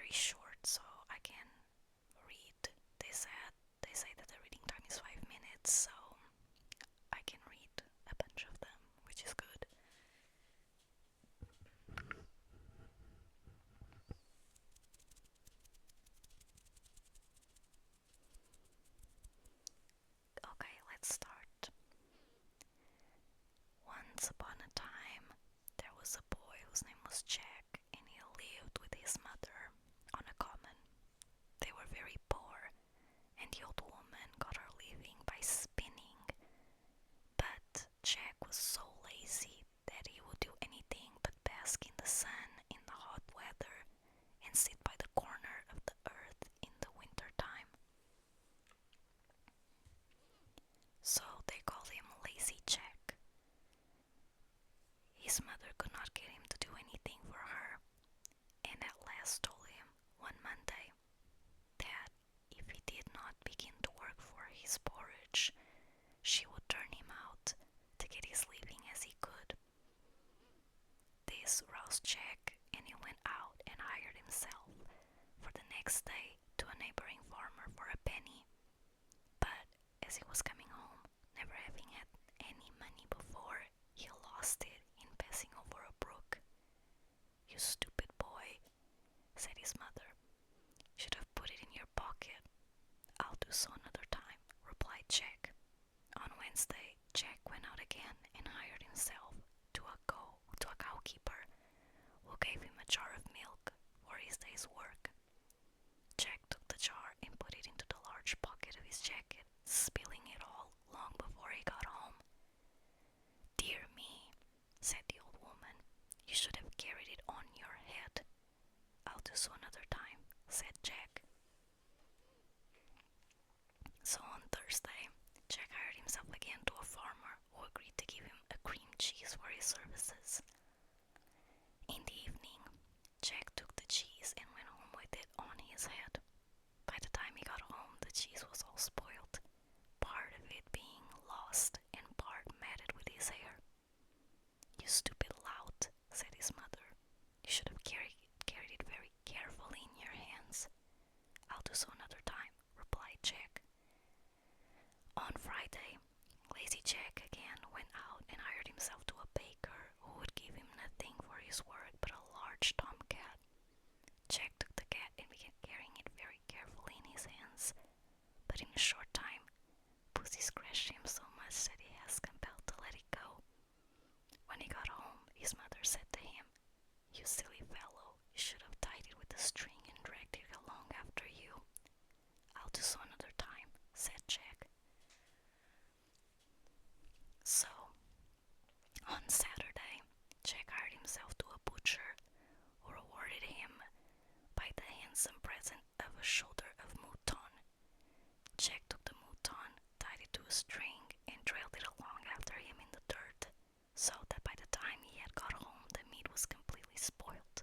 very short, so I can read. They say that the reading time is 5 minutes, so I can read a bunch of them, which is good. Okay, let's start. Once upon a time, there was a boy whose name was Jack, and he lived with his mother on a common. They were very poor, and the old woman got her living by spinning. But Jack was so lazy that he would do anything but bask in the sun in the hot weather and sit by the corner of the earth in the winter time. So they called him Lazy Jack. His mother could not get him to do anything for her, and at last told him one Monday that if he did not begin to work for his porridge, she would turn him out to get his living as he could. This roused Jack, and he went out and hired himself for the next day to a neighboring farmer for a penny. But as he was coming home, never having had any money before, he lost it in passing over a brook. "You stupid boy," said his mother. "Should have put it in your pocket." "I'll do so another time," replied Jack. On Wednesday, Jack went out again and hired himself to a cowkeeper, who gave him a jar of milk for his day's work. Jack took the jar and put it into the large pocket of his jacket, spilling it all long before he got home. "Dear me," said the old woman, "you should have carried it on your head." "I'll do so another time," said Jack. So on Thursday, Jack hired himself again to a farmer who agreed to give him a cream cheese for his services. In the evening, Jack took the cheese and went home with it on his head. By the time he got home, the cheese was all spoiled, part of it being lost and part matted with his hair. "You stupid lout," said his mother. "You should have carried it very carefully in your hands." "I'll do so another time," replied Jack. On Friday, Lazy Jack again went out and hired himself to a baker who would give him nothing for his work but a large tomcat. Jack took the cat and began carrying it very carefully in his hands, but in a short time, Pussy scratched him so much that he was compelled to let it go. When he got home, his mother said to him, "You silly fellow, you should have tied it with a string and dragged it along after you." "I'll do so another time," said Jack. So, on Saturday, Jack hired himself to a butcher, who rewarded him by the handsome present of a shoulder of mouton. Jack took the mouton, tied it to a string, and trailed it along after him in the dirt, so that by the time he had got home, the meat was completely spoiled.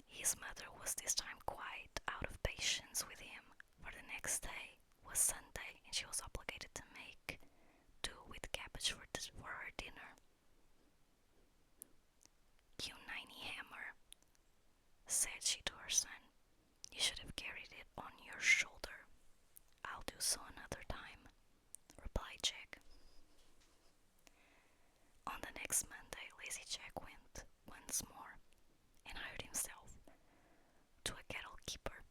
His mother was this time quite out of patience with him, for the next day was Sunday, and she was obligated to make do with cabbage for her dinner. "You ninny hammer," said she to her son, "you should have carried it on your shoulder." "I'll do so another time," replied Jack. On the next Monday, Lazy Jack went once more and hired himself to a cattle keeper,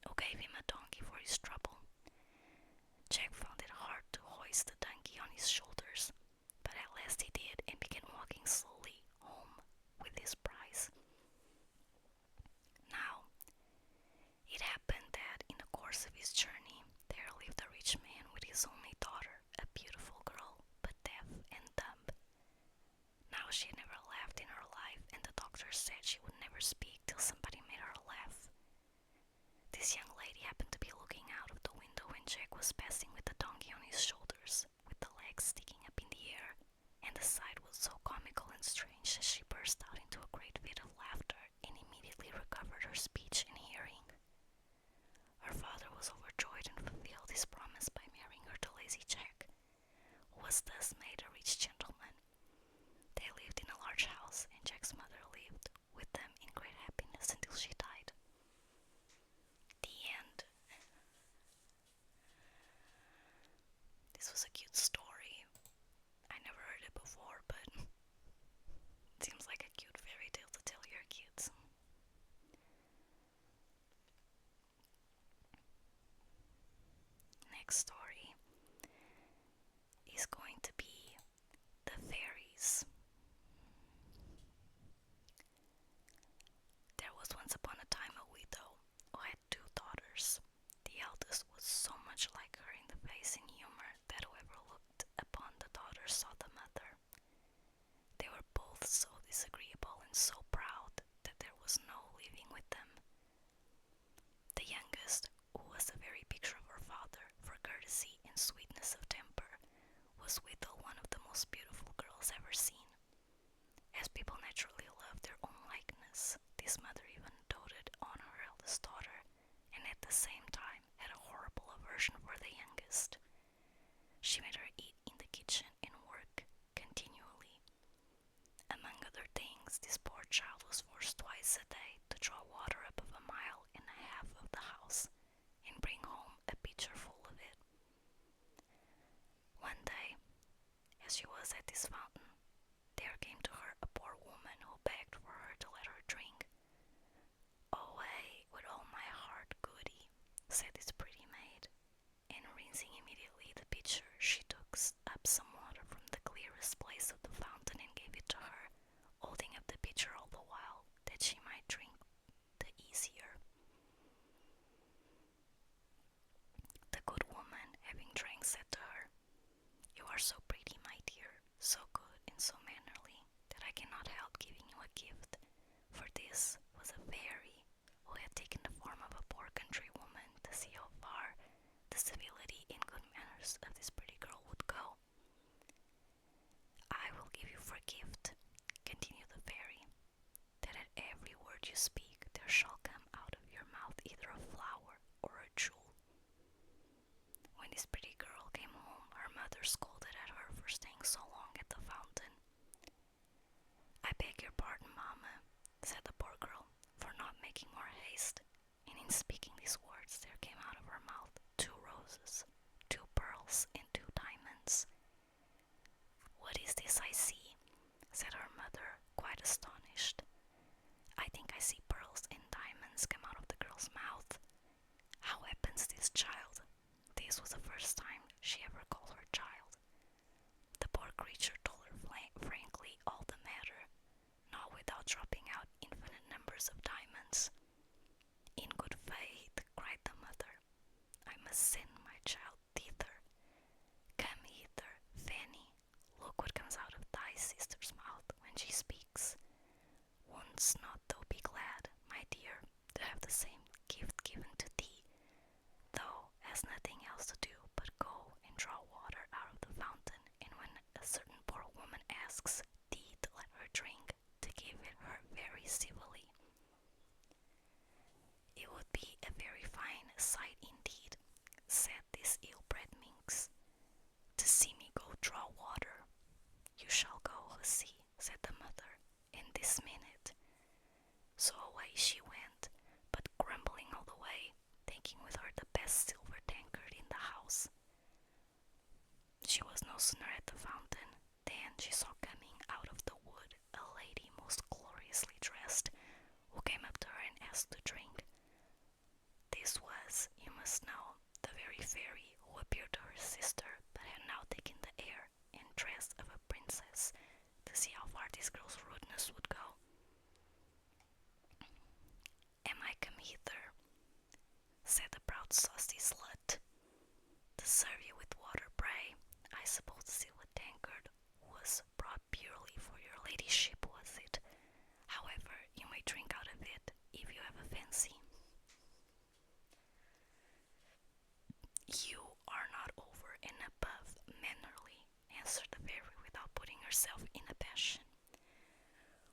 who gave him a donkey for his trouble. Jack found it hard to hoist the donkey on his shoulders, but at last he did and began walking slowly home with his prize. Now, it happened that in the course of his journey, there lived a rich man with his only daughter, a beautiful girl, but deaf and dumb. Now she had never laughed in her life, and the doctor said she would never speak till somebody made her laugh. This young lady happened to be looking out of the window when Jack was passing with the donkey on his shoulders, with the legs sticking up in the air, and the sight was so comical and strange that she burst out into a great fit of laughter and immediately recovered her speech and hearing. Her father was overjoyed and fulfilled his promise by marrying her to Lazy Jack, who was thus made a rich gentleman. They lived in a large house, and Jack's mother lived with them in great happiness until she died. next story is going to be the fairies. There was once upon a time a widow who had two daughters. The eldest was so much like her in the face and humor that whoever looked upon the daughter saw the mother. They were both so disagreeable and so proud that there was no living with them. The youngest, who was the very picture of her father for courtesy and sweetness of temper, was withal one of the most beautiful girls ever seen. As people naturally loved their own likeness, this mother even doted on her eldest daughter, and at the same time had a horrible aversion for the youngest. She made her eat in the kitchen and work continually. Among other things, this poor child was forced twice a day to draw water up of 1.5 miles of the house and bring home a pitcher full of it. One day, as she was at this fountain, there came to her a poor woman who begged for her to let her drink. "Away with all my heart, goody," said this pretty maid, and rinsing immediately the pitcher, she took up some water from the clearest place of the fountain and gave it to her, holding up the pitcher all the while, that she might drink the easier. The good woman, having drank, said to her, "You are so pretty, my dear, so good and so mannerly, that I cannot help giving you a gift." For this was a fairy, who had taken the form of a poor country woman to see how far the civility and good manners of this pretty girl would go. "I will give you for gift," continued the fairy, "that at every word you speak there shall come out of your mouth either a flower or a jewel." When this pretty girl came home, her mother scolded at her for staying so long at the fountain. "I beg your pardon, mamma," said the poor girl, "for not making more haste," and in speaking these words there came out of her mouth 2 roses, 2 pearls, and 2 diamonds. "What is this I see?" said her mother, quite astonished. "I think I see pearls and diamonds come out of the girl's mouth. How happens this, child?" This was the first time she ever called her child. The poor creature told her frankly all the matter, not without dropping out infinite numbers of diamonds. "In good faith," cried the mother, "I must send my child thither. Come hither, Fanny, look what comes out of thy sister's mouth when she speaks. Wouldst not thou be glad, my dear, to have the same gift given to thee? Thou hast nothing else to do but go and draw water out of the fountain, and when a certain poor woman asks thee to let her drink, to give it her very civilly." "It would be a very fine sight indeed," said this ill-bred minx, "to see me go draw water." "You shall go, hussy," said the mother, "in this minute." So away she went, but grumbling all the way, taking with her the best silver tankard in the house. She was no sooner at the fountain than she saw coming out of the wood a lady most gloriously dressed, who came up to her and asked to drink. This was, you must know, the very fairy who appeared to her sister, but had now taken the air and dress of a princess, to see how far this girl's rudeness would go. "Am I come hither," said the proud saucy slut, "to serve you with water, pray? I suppose the silver tankard was brought purely for your ladyship, was it? However, you may drink out of it, if you have a fancy." "You are not over and above mannerly," answered the fairy without putting herself in a passion.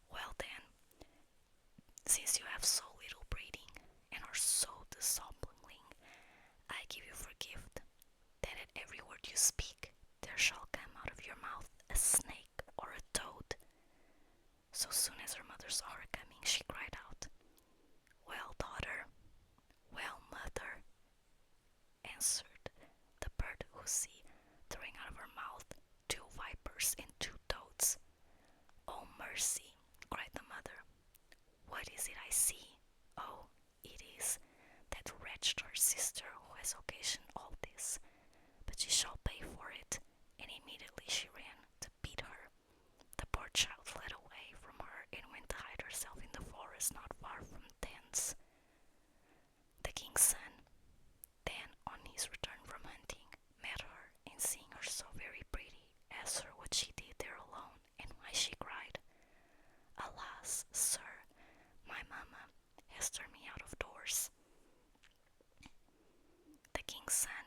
"Well then, since you have so little breeding and are so dissolving, I give you for gift that at every word you speak there shall come out of your mouth a snake or a toad." So soon as her mother saw her coming, she cried out, "Well, daughter." "Well, mother," answered the bird hussy, throwing out of her mouth 2 vipers and 2 toads. "Oh, mercy," cried the mother, "what is it I see? Oh, it is that wretched her sister who has occasioned all this. she shall pay for it. And immediately she ran to beat her. The poor child fled away from her and went to hide herself in the forest not far from thence. The king's son then, on his return from hunting, met her, and seeing her so very pretty, asked her what she did there alone, and why she cried. Alas, sir, my mamma has turned me out of doors. The king's son,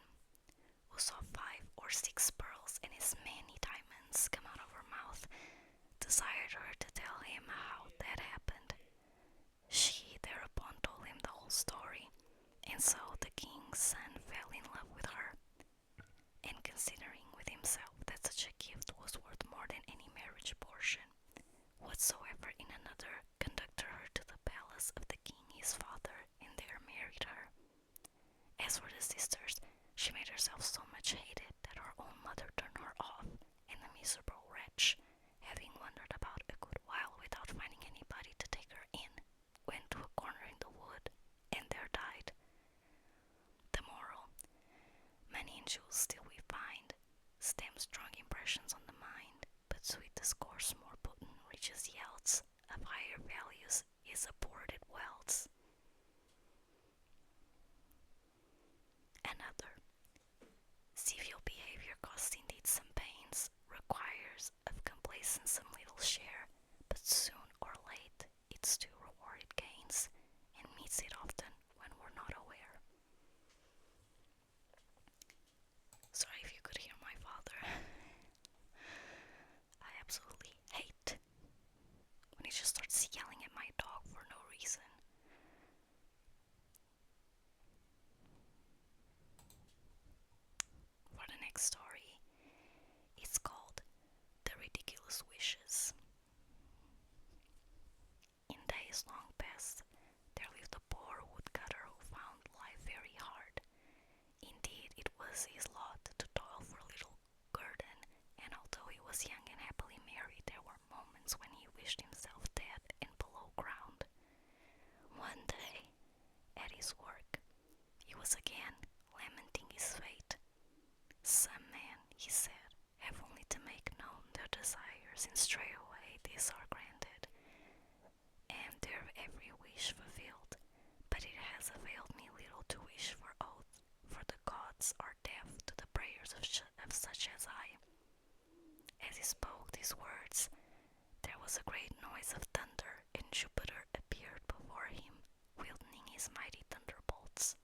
who saw 5 or 6 pearls and as many diamonds come out of her mouth, desired her to tell him how that happened. She thereupon told him the whole story, and so the king's son fell in love with her, and considering with himself that such a gift was worth more than any marriage portion whatsoever in another, conducted her to the palace of the king his father, and there married her. As for the sisters, she made herself so much hated that her own mother turned her off, and the miserable wretch, having wandered about a good while without finding anybody to take her in, went to a corner in the wood, and there died. The moral: money and jewels still we find, stamp strong impressions on the mind, but sweet discourse more potent reaches yields of higher values is abhorred wealths. Another: civil behavior costs indeed some pains, requires of complacence some little share, but soon or late its due reward it gains, and meets it often when we're not aware. Sorry if you could hear my father. I absolutely hate when he just starts yelling at my dog for no reason. For the next story, it's called The Ridiculous Wishes. In days long past, there lived a poor woodcutter who found life very hard. Indeed, it was his lot to toil for a little guerdon, and although he was young and happily married, there were moments when he wished himself dead and below ground. One day, at his work, he was again lamenting his fate. Some men, he said, have only to make known their desires, and straightway these are granted, and their every wish fulfilled. But it has availed me little to wish for oath, for the gods are deaf to the prayers of such as I. As he spoke these words, there was a great noise of thunder, and Jupiter appeared before him, wielding his mighty thunderbolts.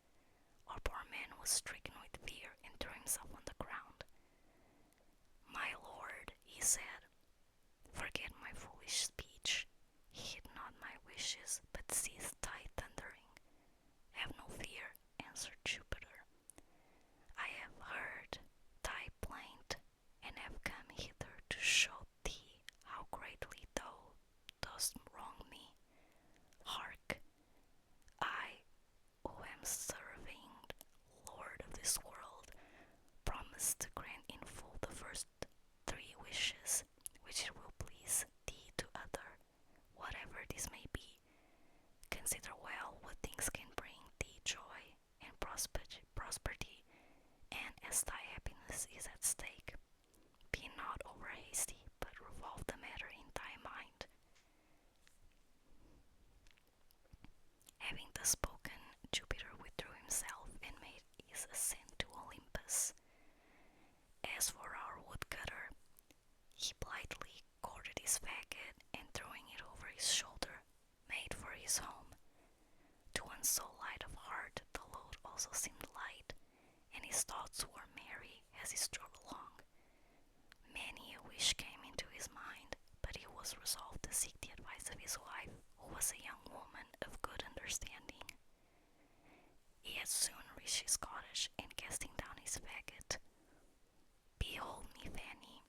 Our poor man was stricken with fear and threw himself on the ground. My lord, he said, forget my foolish speech. Heed not my wishes, but cease thy thundering. Have no fear, answered Jupiter. I have heard thy plaint, and have come hither to show thee how greatly thou dost wrong me. Hark! I, who am serving Lord of this world, promise to grant in full the first 3 wishes, which it will please thee to utter, whatever this may be. Consider well what things can bring thee joy and prosperity, and as thy happiness is at stake, be not over hasty, but revolve the matter in thy mind. Having thus spoken, Jupiter withdrew himself and made his ascent to Olympus. As for our woodcutter, he blithely corded his faggot, and throwing it over his shoulder, made for his home. To one so light of heart, the load also seemed light, and his thoughts were merry as he strode along. Many a wish came into his mind, but he was resolved to seek the advice of his wife, who was a young woman of good understanding. He had soon reached his cottage, and casting down his faggot, "Behold me, Fanny,"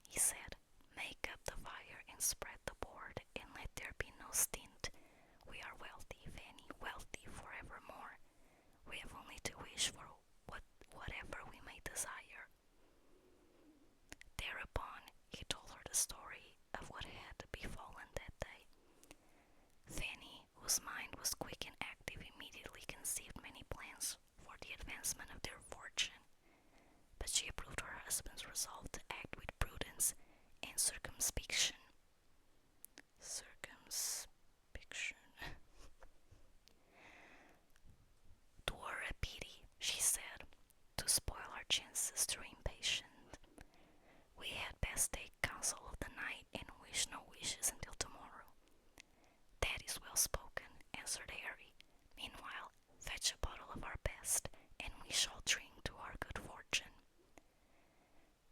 he said, "make up the fire and spread the board, and let there be no stint. We are wealthy, Fanny, wealthy forevermore. We have only to wish for whatever we may desire." Thereupon he told her the story of what had befallen that day. Fanny, whose mind was quick and active, immediately conceived many plans for the advancement of their fortune. husband's resolve to act with prudence and circumspection. Circumspection. "'Twere a pity," she said, "to spoil our chances through impatient. We had best take counsel of the night and wish no wishes until tomorrow." "That is well spoken," answered Harry. "Meanwhile, fetch a bottle of our best, and we shall drink to our good fortune."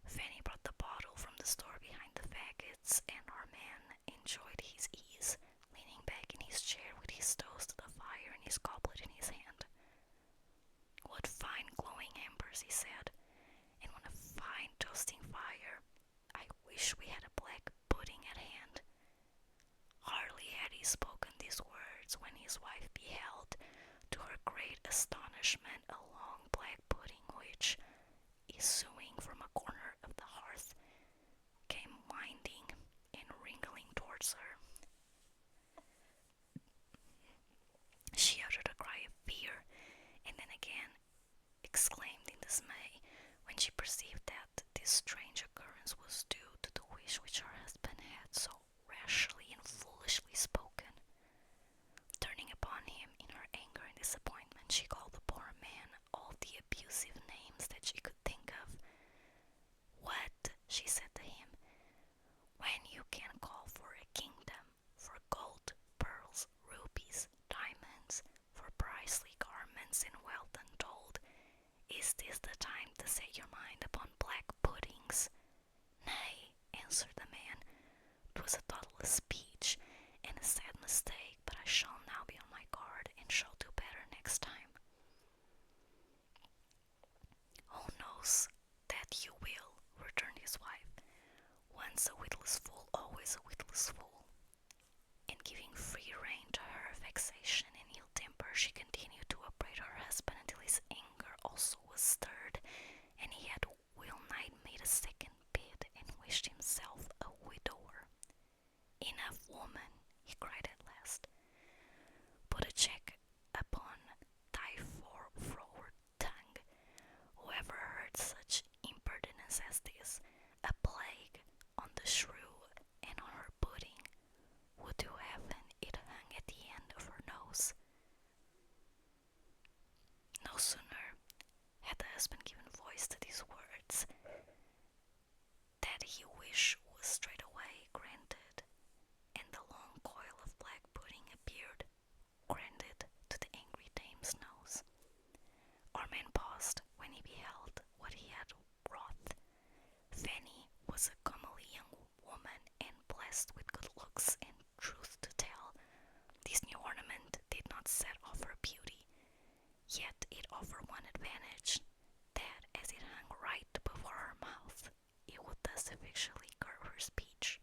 Fanny brought the bottle from the store behind the faggots, and our man enjoyed his ease, leaning back in his chair with his toes to the fire and his goblet in his hand. "What fine glowing embers," he said, "and what a fine toasting fire. I wish we had a black pudding at hand." Hardly had he spoken these words when his wife beheld, to her great astonishment, a long black pudding which, issuing from a corner of the hearth, came winding and wriggling towards her. She uttered a cry of fear, and then again exclaimed in dismay when she perceived that this strange occurrence was due to the wish which her husband had so rashly and foolishly spoken. Turning upon him in her anger and disappointment, she called the poor man all the abusive names that she could think of. "What," she said to him, "when you can call for a kingdom, for gold, pearls, rubies, diamonds, for princely garments and wealth untold, is this the time to set your mind upon black puddings?" "Nay," answered the man, "'twas a thoughtless speech, and a sad mistake, but I shall now be on my guard, and shall do better next time." "Who knows that you will," returned his wife. "Once a witless fool, always a witless fool." And giving free rein to her vexation and ill temper, she continued to upbraid her husband until his anger also was stirred, and he had well-nigh made a second bid and wished himself a widower. "Enough, woman," he cried at last. "Put a check upon thy froward tongue. Whoever heard such impertinence as this? A plague on the shrew and on her pudding. Would to heaven it hung at the end of her nose." No sooner had the husband given voice to these words that his wish was straightway granted, and the long coil of black pudding appeared, granted to the angry dame's nose. Our man paused when he beheld what he had wrought. Fanny was a comely young woman, and blessed with good looks, and truth to tell, this new ornament did not set off her beauty, yet it offered one advantage, that as it hung right before her mouth, it would thus effectually curb her speech.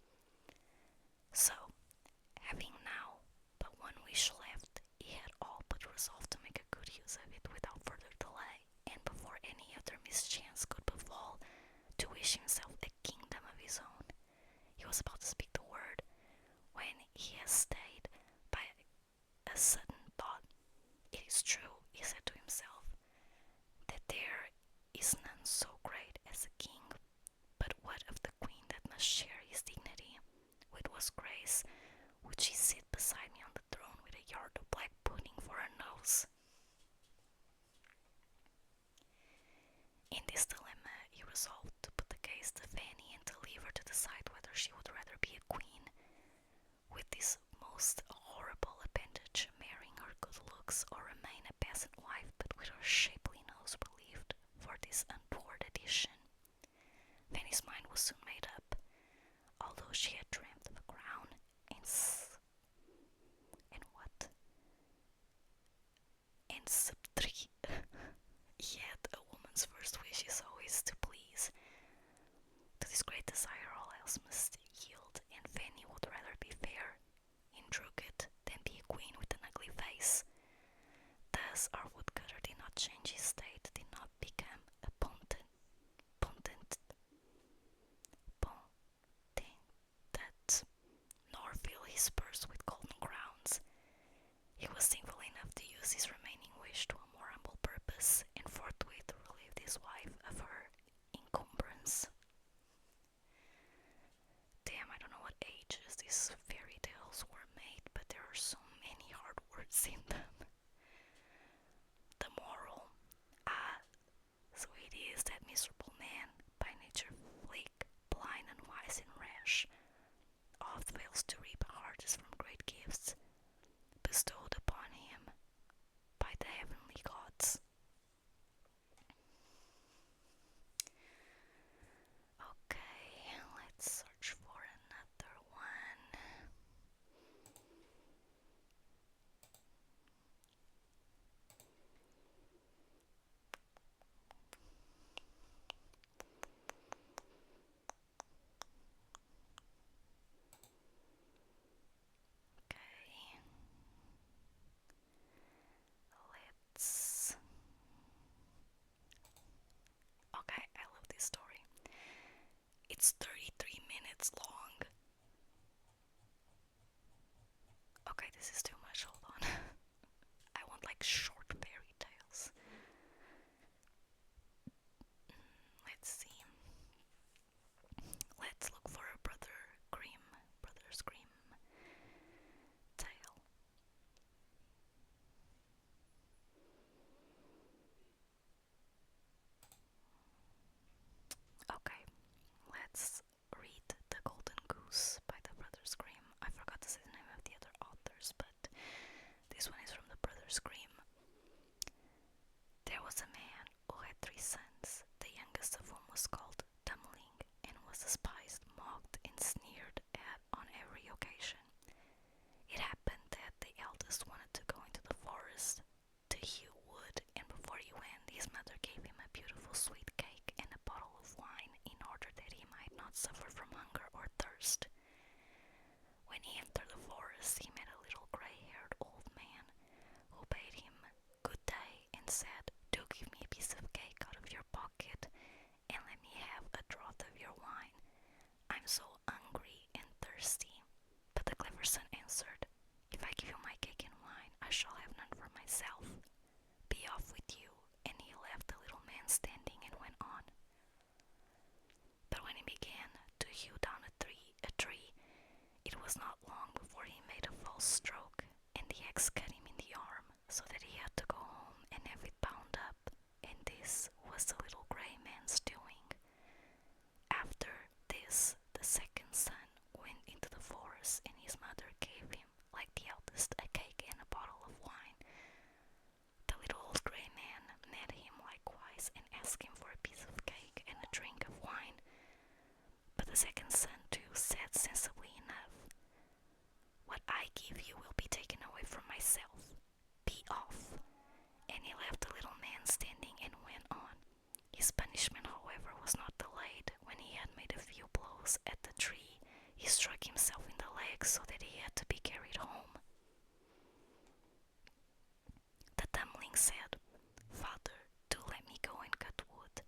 So, having now but one wish left, he had all but resolved to make a good use of it without further delay, and before any other mischance could befall, to wish himself a kingdom of his own. He was about to speak the word, when he was stayed by a sudden thought. "It is true," he said to himself, "that there is none so great as a king, but what of the queen that must share his dignity? With what grace would she sit beside me on the throne with a yard of black pudding for her nose?" In this dilemma, he resolved to put the case to Fanny and to leave her to decide whether she would rather be a queen, with this most horrible appendage, marrying her good looks, or remain a peasant wife, but with her shapely nose relieved for this untoward addition. Fanny's mind was soon made up. Although she had dreamt of a crown and what? And subtri, yet a woman's first wish is always to please. To this great desire all else must yield, and Fanny would rather be fair in Druget than be a queen with an ugly face. Thus our woodcutter did not change his state, did not become a potentate, nor fill his purse with golden crowns. He was sinful enough to use his remaining wish to a more humble purpose, and forthwith relieved his wife of her encumbrance. It's 33 minutes long. Okay, this is too much, hold on. I want like short fairy tales. Let's see. Let's look for a Brothers Grimm tale. Okay, let's read The Golden Goose by the Brothers Grimm. I forgot to say the name of the other authors, but this one is from the Brothers Grimm. There was a man who had 3 sons, the youngest of whom was called Dummling, and was despised, mocked, and sneered at on every occasion. It happened that the eldest wanted to go into the forest to hew wood, and before he went, his mother gave him a beautiful sweet cake and a bottle of wine in order that he might not suffer from hunger or thirst. When he entered the forest, he met a little gray-haired old man who bade him good day and said, "Do give me a piece of cake out of your pocket and let me have a draught of your wine. I'm so hungry and thirsty." But the clever son answered, "If I give you my cake and wine, I shall have none for myself. Be off with you." And he left the little man standing and went on. But when he began to hew down a tree, it was not long before he made a false stroke, and the axe cut him in the arm, so that he had to go home and have it bound up, and this was the little grey man's doing. After this, the second son went into the forest, and his mother gave him, like the eldest, a cake and a bottle of wine. The little old grey man met him likewise, and asked him for a piece of cake and a drink of wine. But the second son too said sensibly enough, "What I give you will be taken away from myself. Be off." And he left the little man standing and went on. His punishment, however, was not delayed. When he had made a few blows at the tree, he struck himself in the leg so that he had to be carried home. The Dummling said, "Father, do let me go and cut wood."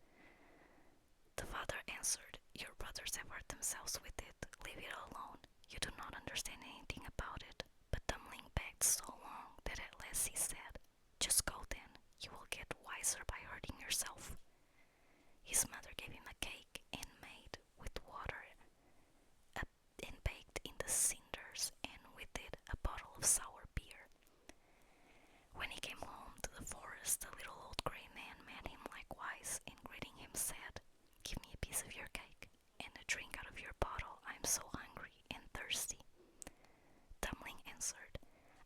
The father answered, "Your brothers have hurt themselves with it. Leave it alone. You do not understand anything about it." But Dummling begged so long that at last he said, "Just go then. You will get wiser by hurting yourself." His mother gave him a cake and made with water and baked in the cinders, and with it a bottle of sour beer. When he came home to the forest, the little old grey man met him likewise, and greeting him said, "Give me a piece of your cake and a drink out of your bottle. I am so hungry and thirsty." Dummling answered,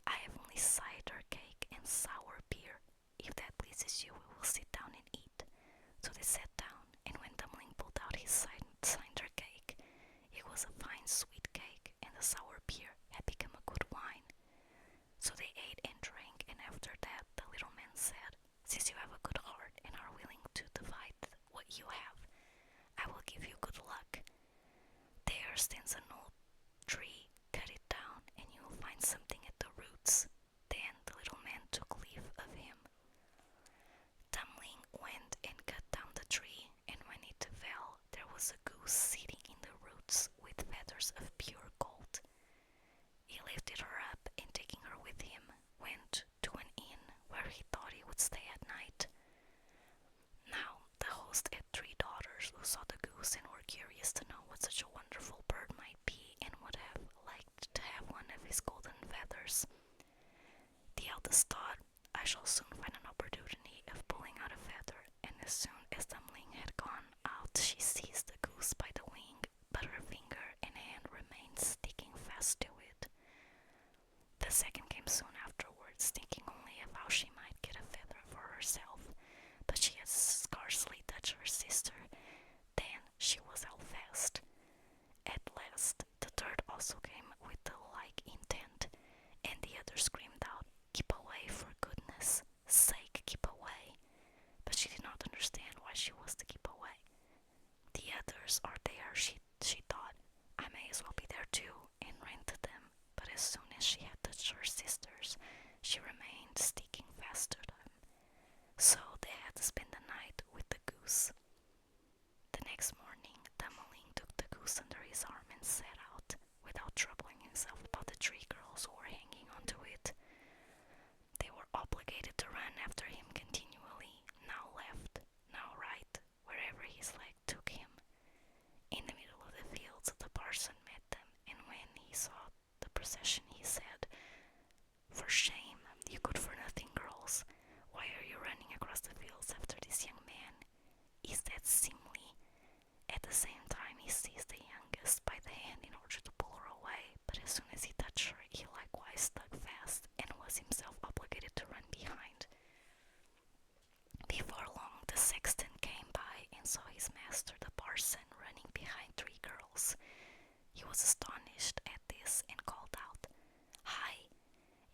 "I have only cider cake and sour beer. If that pleases you, we will sit down and eat." So they sat down, and when Dummling pulled out his cider cake, it was a fine sweet cake, and the sour beer had become a good wine. So they ate and drank, and after that the little man said, "Since you have a good heart and are willing to divide what you have, I will give you good luck. There stands an old tree, cut it down, and you will find something at the roots." Then the little man took leave of him. Dummling went and cut down the tree, and when it fell, there was a goose sitting in the roots with feathers of pure gold. He lifted her up, and taking her with him, went to an inn where he thought he would stay at night. Now the host had 3 daughters who saw the goose and were curious to know what such a wonderful bird might be, and would have liked to have one of his golden feathers. The eldest thought, "I shall soon find an opportunity of pulling out a feather," and as soon as Dummling had gone out, she seized the goose by the wing, but her finger and hand remained sticking fast to it. The second came soon afterwards, thinking only of how she might get a feather for herself, but she had scarcely touched her sister than she was held fast. At last the third also came with the like intent, and the other screamed out, "Keep away, for goodness' sake, keep away." But she did not understand why she was to keep away. "The others are there," she thought. "I may as well be there too," and ran to them. But as soon as she had touched her sisters, she remained sticking fast to them. So they had to spend the night with the goose. The next morning, Dummling took the goose under his arm and set out, without troubling himself about the 3 girls who were hanging onto it. They were obligated to run after him continually, now left, now right, wherever his leg took him. In the middle of the fields, the parson met them, and when he saw the procession, he said, "For shame, you good-for-nothing girls. Why are you running across the fields after this young man? Is that seemly?" At the same time, he seized the youngest by the hand in order to pull her away, but as soon as he touched her, he likewise stuck fast, and was himself obligated to run behind. Before long, the sexton came by and saw his master, the parson, running behind 3 girls. He was astonished at this and called out, "Hi,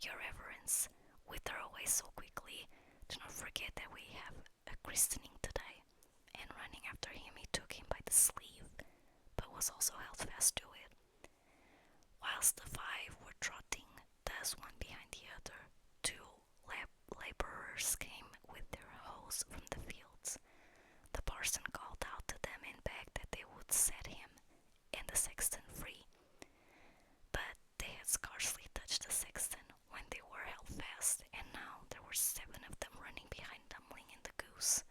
your reverence, whither away so quickly? Do not forget that we have a christening today." And running after him, he took him by the sleeve, but was also held fast to it. Whilst the 5 were trotting, thus one behind the other, 2 laborers came with their hoes from the fields. The parson called out to them and begged that they would set him and the sexton free. But they had scarcely touched the sexton when they were held fast, and now there were 7 of them running behind Dummling and the goose.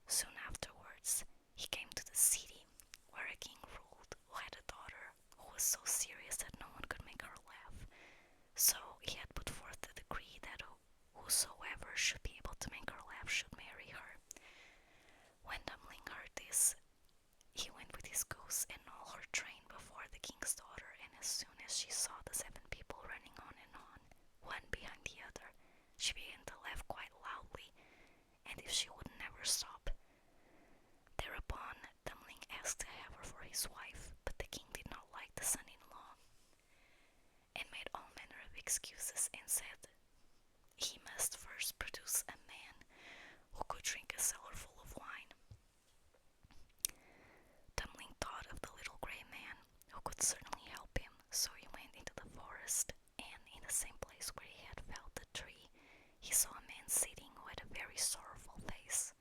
Soon afterwards, he came to the city, where a king ruled who had a daughter who was so serious that no one could make her laugh. So he had put forth a decree that whosoever should be able to make her laugh should marry her. When Dummling heard this, he went with his goose and all her train before the king's daughter, and as soon as she saw the 7 people running on and on, one behind the other, she began to laugh quite loudly, and if she would never stop. Thereupon, Dummling asked to have her for his wife, but the king did not like the son-in-law, and made all manner of excuses, and said he must first produce a man who could drink a cellar full of wine. Dummling thought of the little grey man, who could certainly help him, so he went into the forest, and in the same place where he had felled the tree, he saw a man sitting who had a very sorrowful face.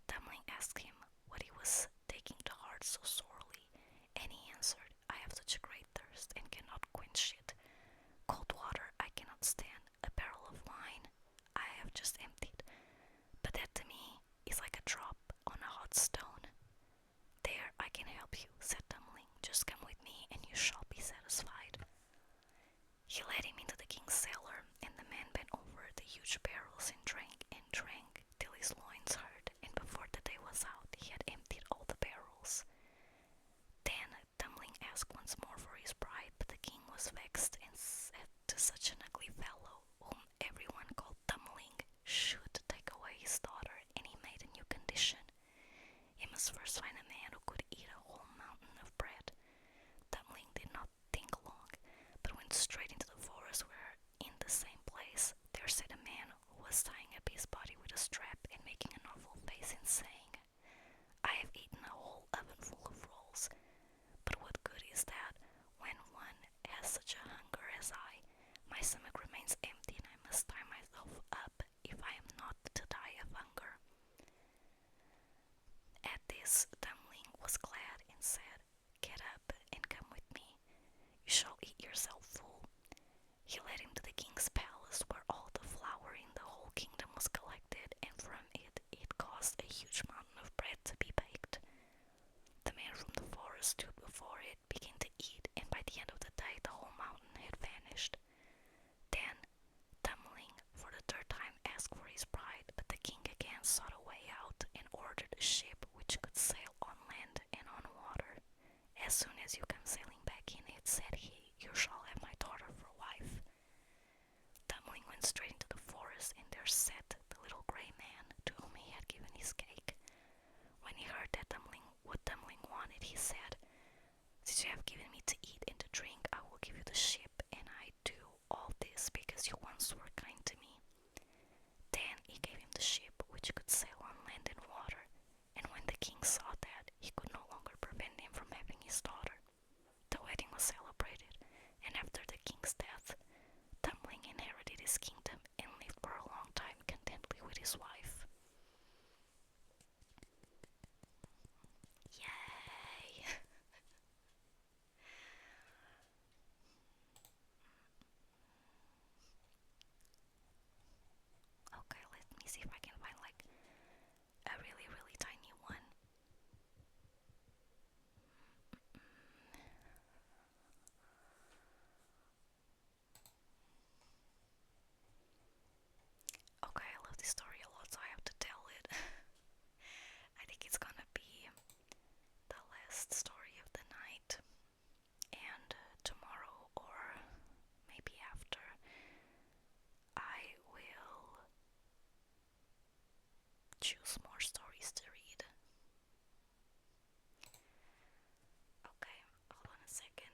Dummling asked him what he was taking to heart so sorely, and he answered, "I have such a great thirst, and cannot quench it. Cold water I cannot stand, a barrel of wine I have just emptied, but that to me is like a drop on a hot stone." "There I can help you," said Dummling. "Just come with me, and you shall be satisfied." He led him into the king's cellar, and the man bent over the huge barrels and drank till his loins hurt, and before the day was out he had emptied all the barrels. Then Dummling asked once more for his bride, but the king was vexed and said to such an ugly fellow, whom everyone called Dummling, should take away his daughter, and he made a new condition. He must first find a man who could eat a whole mountain of bread. Dummling did not think long, but went straight into the forest, where, in the same place, there sat a man who was tying up his body with a strap and making an awful face and saying, "I have eaten a whole oven full of rolls, but what good is that when one has such a hunger as I? My stomach remains empty, and I must tie myself up if I am not to die of hunger." At this, Dummling was glad and said, "Get up and come with me. You shall eat yourself full." He led him to the king's palace, where all the flour in the whole kingdom was collected, and from it caused a huge mountain of bread to be baked. The man from the forest stood before it, began to eat, and by the end of the day the whole mountain had vanished. Then Dummling for the 3rd time asked for his bride, but the king again sought a way out, and ordered a ship which could sail on land and on water. "As soon as you come sailing back in it," said he, "you shall have my daughter for wife." Dummling went straight into the forest, and there sat the little grey man, to whom he had given his cake. When he heard that what Dummling wanted, he said, "Since you have given me to eat and to drink, I will give you the ship, and I do all this because you once were kind to me." Then he gave him the ship, which could sail on land and water, and when the king saw that, he could no longer prevent him from having his daughter. The wedding was celebrated, and after the king's death, Dummling inherited his kingdom and lived for a long time contentedly with his wife. Yay! choose more stories to read. Okay, hold on a second.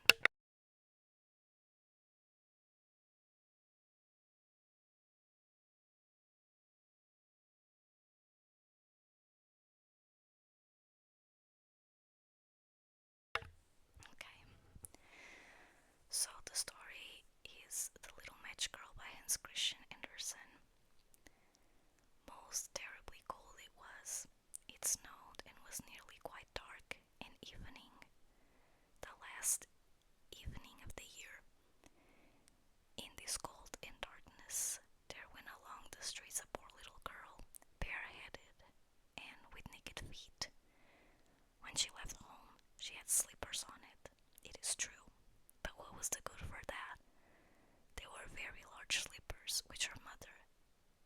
Okay, so the story is The Little Match Girl by Hans Christian Andersen. Most terribly cold it was. It snowed and was nearly quite dark, and evening, the last evening of the year. In this cold and darkness, there went along the streets a poor little girl, bareheaded and with naked feet. When she left home, she had slippers on it is true, but what was the good for that? They were very large slippers, which her mother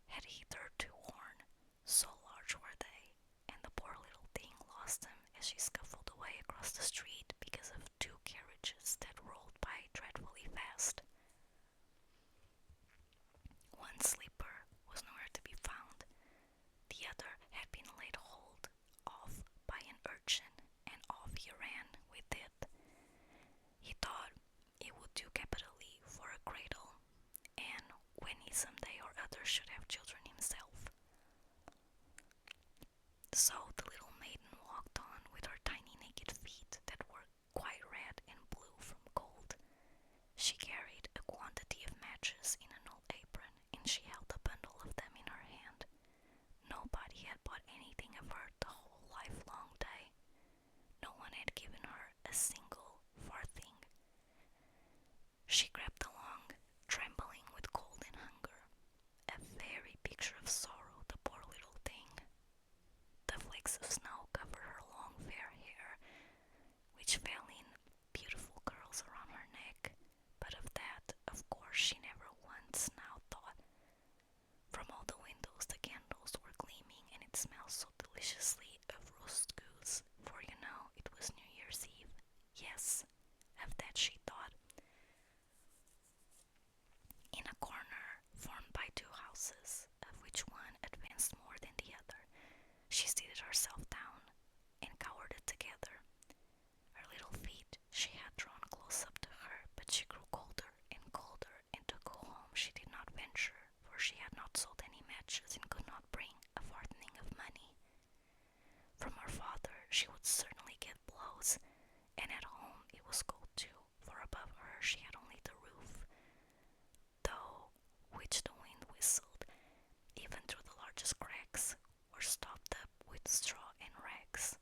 had hitherto worn. So large were they, and the poor little thing lost them as she scuffled away across the street because of two carriages that rolled by dreadfully fast. One slipper was nowhere to be found. The other had been laid hold of by an urchin, and off he ran with it. He thought it would do capitally for a cradle, and when he some day or other should have children himself. So the little maiden walked on with her tiny naked feet that were quite red and blue from cold. She carried a quantity of matches in an old apron, and she held a bundle of them in her hand. Nobody had bought anything of her the whole livelong day. No one had given her a single farthing. She crept along, trembling with cold and hunger, a very picture of sorrow, the poor little thing. The flakes of snow covered her long fair hair, which fell in beautiful curls around her neck, but of that, of course, she never once now thought. From all the windows the candles were gleaming, and it smelled so deliciously of roast goose, for you know it was New Year's Eve. Yes, of that she thought. In a corner formed by two houses, of which one advanced more than the other, she seated herself down and cowered together. Her little feet she had drawn close up to her, but she grew colder and colder, and to go home she did not venture, for she had not sold any matches and could not bring a farthing of money. From her father she would certainly get blows, and at home it was cold too, for above her she had only the roof, though which the wind whistled, even through the largest cracks, were stopped up with straw and rags.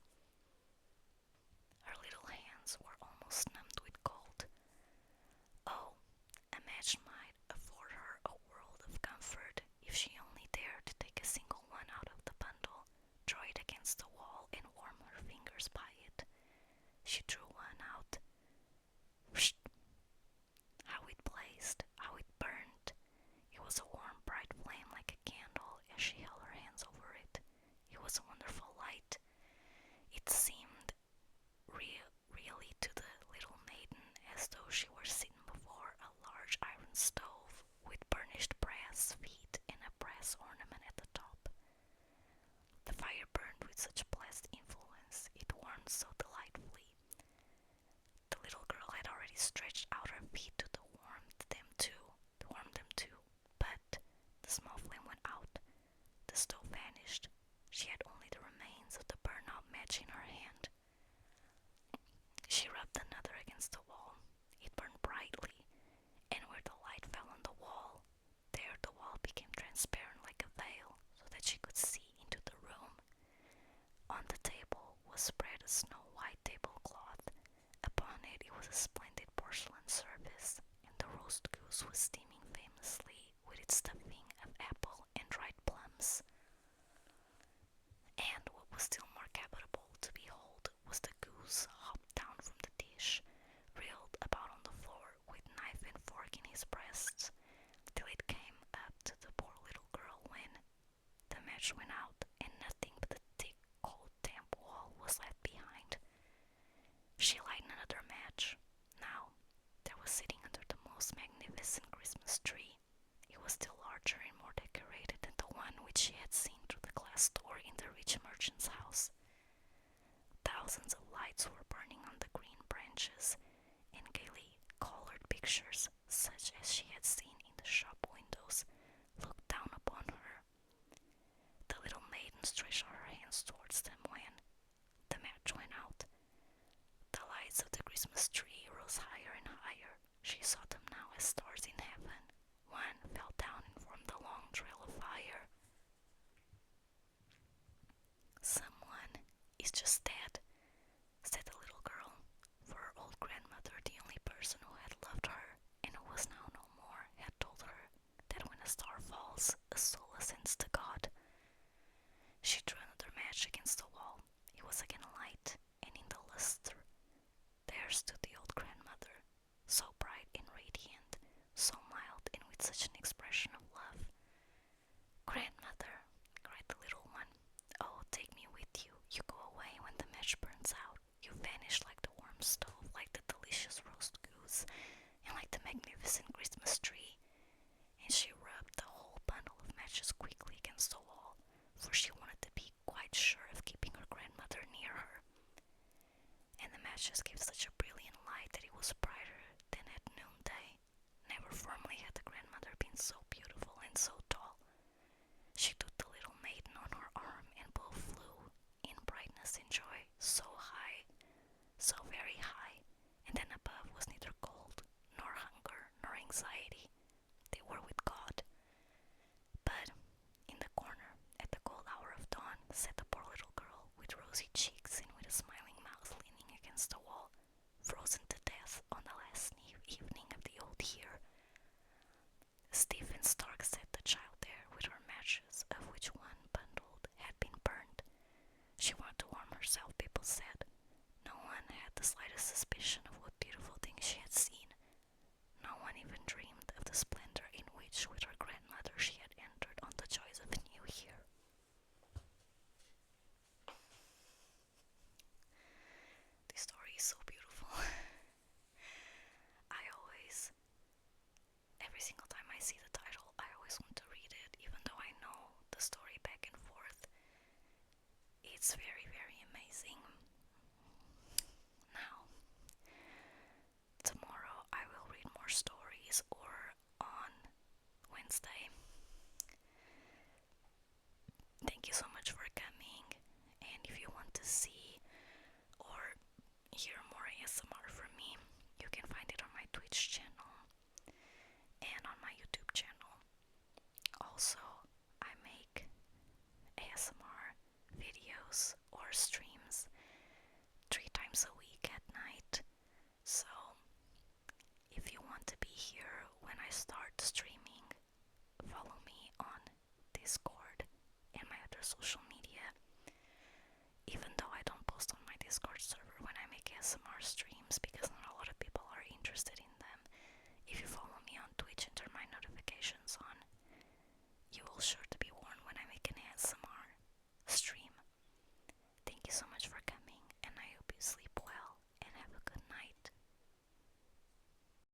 Her little hands were almost numbed with cold. Oh, a match might afford her a world of comfort if she only dared to take a single one out of the bundle, draw it against the wall, and warm her fingers by it. She drew one out. Whoosh! How it blazed, how it burned! It was a warm, bright flame like a candle as she held her hands over it. It was a wonderful light. It seemed really to the little maiden as though she were sitting before a large iron stove with burnished brass feet and a brass ornament at the top. The fire burned with such blessed influence, it warmed so delightfully. The little girl had already stretched out her feet to warm them too, but the small flame went out, the stove vanished, she had only the remains of the burnt-out match in her hand. She rubbed another against the wall. It burned brightly, and where the light fell on the wall, there the wall became transparent like a veil, so that she could see into the room. On the table was spread a snow-white tablecloth. Upon it was a splendid porcelain service, and the roast goose was steaming famously with its stuffing of apple and dried plums. And what was still more capitable to behold was the goose hopped down from the dish, reeled about on the floor with knife and fork in his breasts, till it came up to the poor little girl, when the match went out, and nothing but the thick, cold, damp wall was left behind. She lighted another match. Now, there was sitting under the most magnificent Christmas tree. It was still larger and more decorated than the one which she had seen through the glass store in the rich merchant's house. Thousands of lights were burning on the green branches, and gaily colored pictures, such as she had seen in the shop windows, looked down upon her. The little maiden stretched out her hands towards them when the match went out. The lights of the Christmas tree rose higher and higher. She saw them now as stars in heaven. One fell down and formed a long trail of fire. "Someone is just dead," said the little girl, for her old grandmother, the only person who had loved her and who was now no more, had told her that when a star falls, a soul ascends to God. She drew another match against the wall. It was again alight, and in the lustre there stood the old grandmother, so bright and radiant, so mild, and with such an expression of love. "Grandmother," cried the little one, "oh, take me with you. You go away when the match burns out. You vanish like the warm stove, like the delicious roast goose, and like the magnificent Christmas tree." And she rubbed the whole bundle of matches quickly against the wall, for she wanted to be quite sure of keeping her grandmother near her. And the matches gave such a brilliant light that it was brighter than at noonday. Never formerly had the grandmother been so beautiful and so tall. She took the little maiden on her arm, and both flew, in brightness and joy, so high, so very high, and then above was neither cold, nor hunger, nor anxiety. They were with God. But in the corner, at the cold hour of dawn, sat the poor little girl, with rosy cheeks and with a smiling mouth, leaning against the wall, frozen to death on the last evening of the old year. Stiff and stark sat the child there, with her matches, of which one, bundled, had been burned. She wanted to warm herself, people said. No one had the slightest suspicion of what beautiful things she had seen. No one even dreamed of the splendor in which, with her grandmother, she had entered on the joys of a new year. This story is so beautiful. Every single time I see the title, I always want to read it, even though I know the story back and forth. It's very, very amazing. Now, tomorrow I will read more stories, or on Wednesday. Thank you so much for coming, and if you want to see or hear more ASMR from me, you can find it on my Twitch channel and on my YouTube channel. Also, I make ASMR videos or streams 3 times a week at night. So, if you want to be here when I start streaming, follow me on Discord and my other social media. Even though I don't post on my Discord server when I make ASMR streams, because not a lot of people are interested in them, if you follow me on Twitch and turn my notifications on, you will sure to be warned when I make an ASMR stream. Thank you so much for